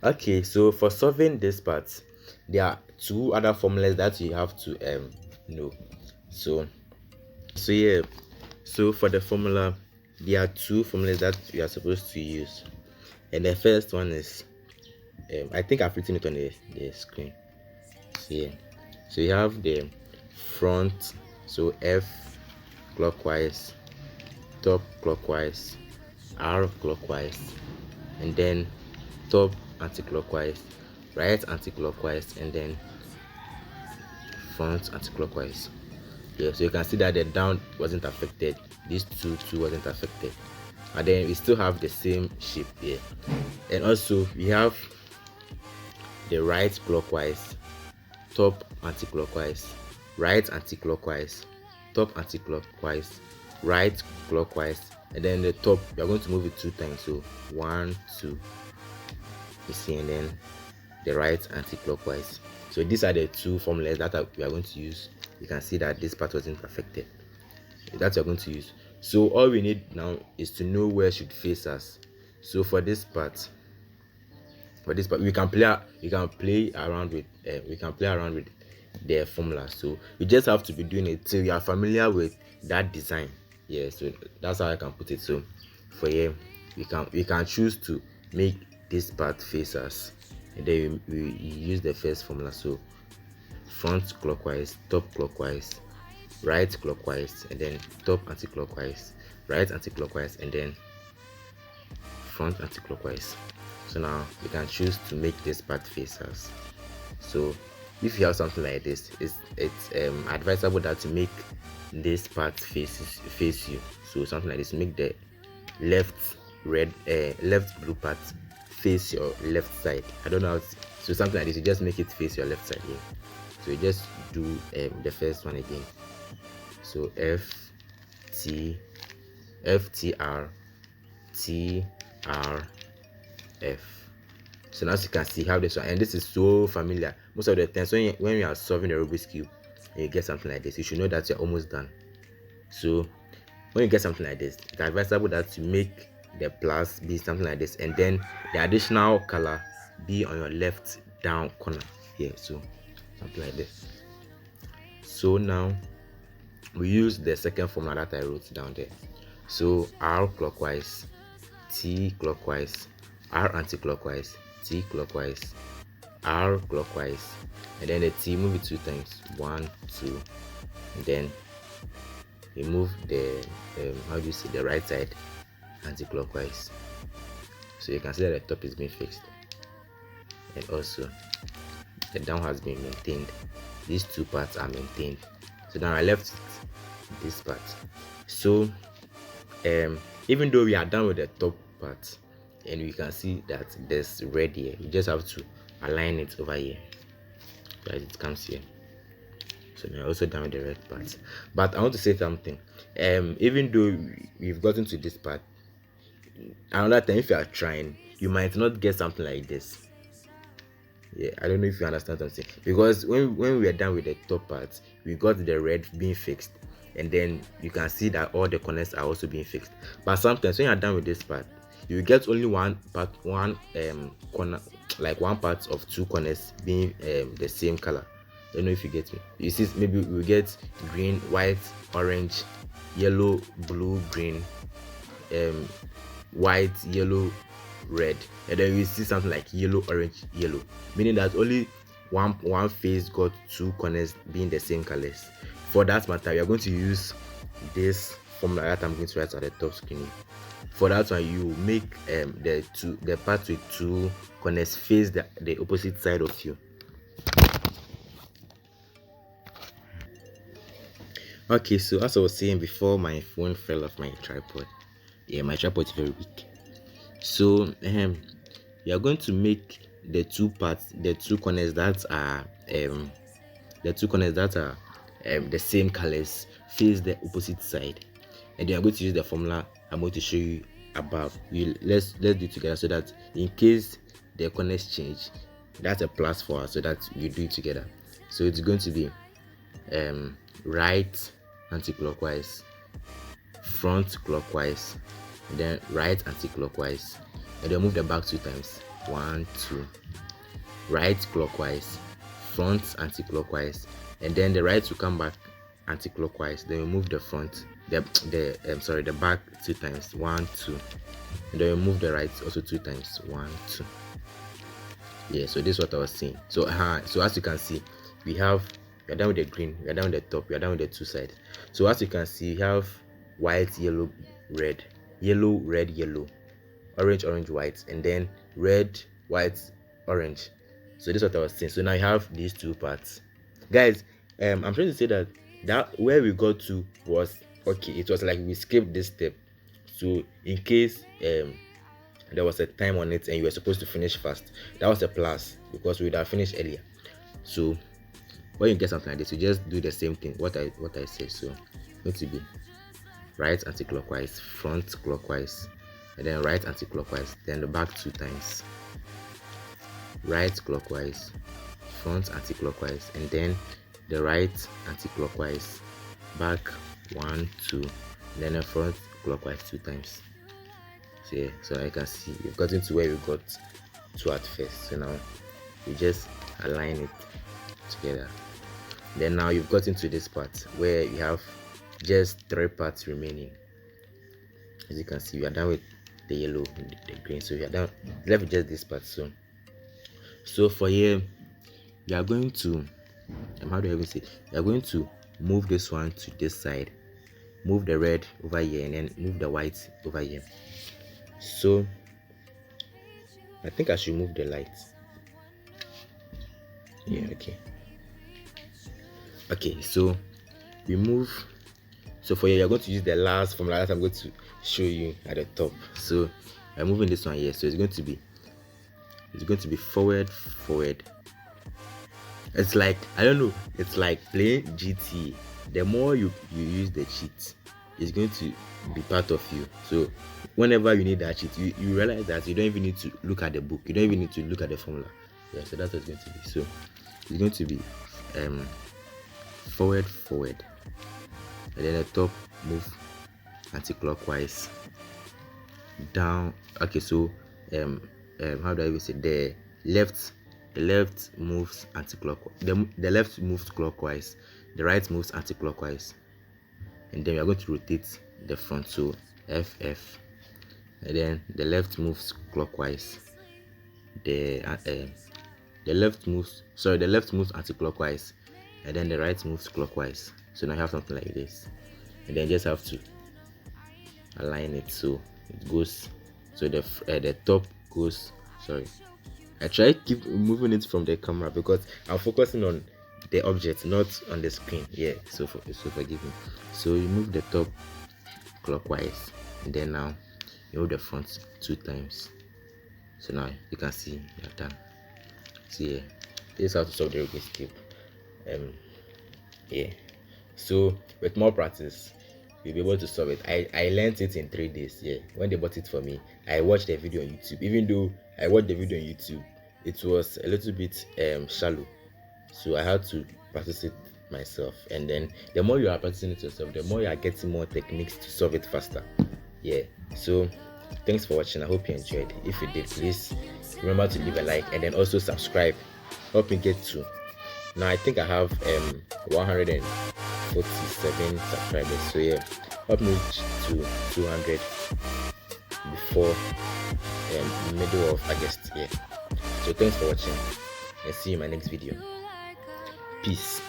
Okay, so for solving this part, there are two other formulas that you have to know. So yeah, so for the formula, there are two formulas that you are supposed to use, and the first one is I think I've written it on the screen. So yeah, so you have the front, so F clockwise, top clockwise, R clockwise, and then top anti-clockwise, right anti-clockwise, and then front anti-clockwise. Yeah, so you can see that the down wasn't affected, these two wasn't affected, and then we still have the same shape here. And also we have the right clockwise, top anti-clockwise, right anti-clockwise, top anti-clockwise, right clockwise, and then the top we are going to move it two times, so one, two, you see, and then the right anti-clockwise. So these are the two formulas that we are going to use. You can see that this part wasn't affected, that you're going to use. So all we need now is to know where should face us. So for this part, we can play around with the formula. So you just have to be doing it till you are familiar with that design. Yeah, so that's how I can put it. So for here, we can choose to make this part face us, and then we use the first formula. So front clockwise, top clockwise, right clockwise, and then top anti-clockwise, right anti-clockwise, and then front anti-clockwise. So now we can choose to make this part face us. So if you have something like this, it's advisable that to make this part face you. So something like this, make the left left blue part face your left side. I don't know how to, so something like this, you just make it face your left side here. So you just do the first one again. So T R T R F. So now as you can see, how this one, and this is so familiar. Most of the times when you are solving the Rubik's cube and you get something like this, you should know that you're almost done. So when you get something like this, it's advisable that you make the plus be something like this, and then the additional color be on your left down corner here. So something like this. So now we use the second formula that I wrote down there. So R clockwise, T clockwise, R anti-clockwise, T clockwise, R clockwise, and then the T, move it two times, one, two, and then we move the how do you say, the right side anti-clockwise. So you can see that the top is being fixed, and also the down has been maintained. These two parts are maintained. So now I left this part. So even though we are done with the top part, and we can see that there's red here, you just have to align it over here so that it comes here. So now also done with the red part. But I want to say something. Even though we've gotten to this part, another time if you are trying, you might not get something like this. Yeah, I don't know if you understand what I'm saying, because when we are done with the top part, we got the red being fixed, and then you can see that all the corners are also being fixed. But sometimes when you're done with this part, you get only one corner, like one part of two corners being the same color. I don't know if you get me. You see, maybe we get green, white, orange, yellow, blue, green, white, yellow, red, and then we see something like yellow, orange, yellow, meaning that only one face got two corners being the same colors. For that matter, we are going to use this formula that I'm going to write on the top screen. For that one, you make the part with two corners face the opposite side of you. Okay, so as I was saying before, my phone fell off my tripod. Yeah, my tripod is very weak. So we are going to make the two parts, the two corners that are the same colors face the opposite side, and then I'm going to use the formula I'm going to show you above. Let's do it together, so that in case the corners change, that's a plus for us, so that we do it together. So it's going to be right anti-clockwise, front clockwise, and then right anti-clockwise, and then move the back two times, 1 2, right clockwise, front anti-clockwise, and then the right will come back anti-clockwise. Then we move the front, the back 2 times, 1 2, and then we move the right also 2 times, 1 2. Yeah, so this is what I was saying. So so as you can see, we are done with the green, we are done with the top, we are done with the 2 sides. So as you can see, we have white, yellow, red, yellow, red, yellow, orange, orange, white, and then red, white, orange. So this is what I was saying. So now you have these 2 parts, guys. I'm trying to say that where we got to was okay. It was like we skipped this step. So in case there was a time on it and you were supposed to finish fast, that was a plus, because we would have finished earlier. So when you get something like this, you just do the same thing what I said. So it's going to be right anti-clockwise, front clockwise, and then right anti-clockwise, then the back 2 times, right clockwise, front anti-clockwise, and then the right anti-clockwise, back 1 2, then the front clockwise 2 times. So yeah, so I can see we've gotten to where we got to at first. So now you just align it together. Then now you've gotten to this part where you have just 3 parts remaining. As you can see, we are done with the yellow and the green, so we are done left with just this part. So for here, we are going to how do I even say, we are going to move this one to this side, move the red over here, and then move the white over here. So I think I should move the light. Yeah, okay, so we move. So for you, you're going to use the last formula that I'm going to show you at the top. So I'm moving this one here, so it's going to be forward. It's like, I don't know, it's like playing GT. The more you use the cheat, it's going to be part of you. So whenever you need that cheat, you realize that you don't even need to look at the book, you don't even need to look at the formula. Yeah, so that's what it's going to be. So it's going to be forward, and then the top move anti-clockwise, down. Okay, so how do I even say, the left moves anti-clockwise, the left moves clockwise, the right moves anti-clockwise, and then we are going to rotate the front, so FF, and then the left moves clockwise, the left moves anti-clockwise, and then the right moves clockwise. So now I have something like this, and then just have to align it so it goes, so the top goes, sorry, I try to keep moving it from the camera because I'm focusing on the object, not on the screen. Yeah, so forgive me. So you move the top clockwise, and then now you move the front 2 times. So now you can see you're done. See, yeah, this is how to solve the Rubik's cube. Yeah, so with more practice you'll be able to solve it. I learned it in 3 days. Yeah, when they bought it for me, I watched the video on YouTube. Even though I watched the video on YouTube, it was a little bit shallow, so I had to practice it myself. And then the more you are practicing it yourself, the more you are getting more techniques to solve it faster. Yeah, so thanks for watching. I hope you enjoyed. If you did, please remember to leave a like, and then also subscribe. Help me get to, now I think I have 147 subscribers. So yeah, help me reach to 200 before middle of August. Yeah, so thanks for watching, and see you in my next video. Peace.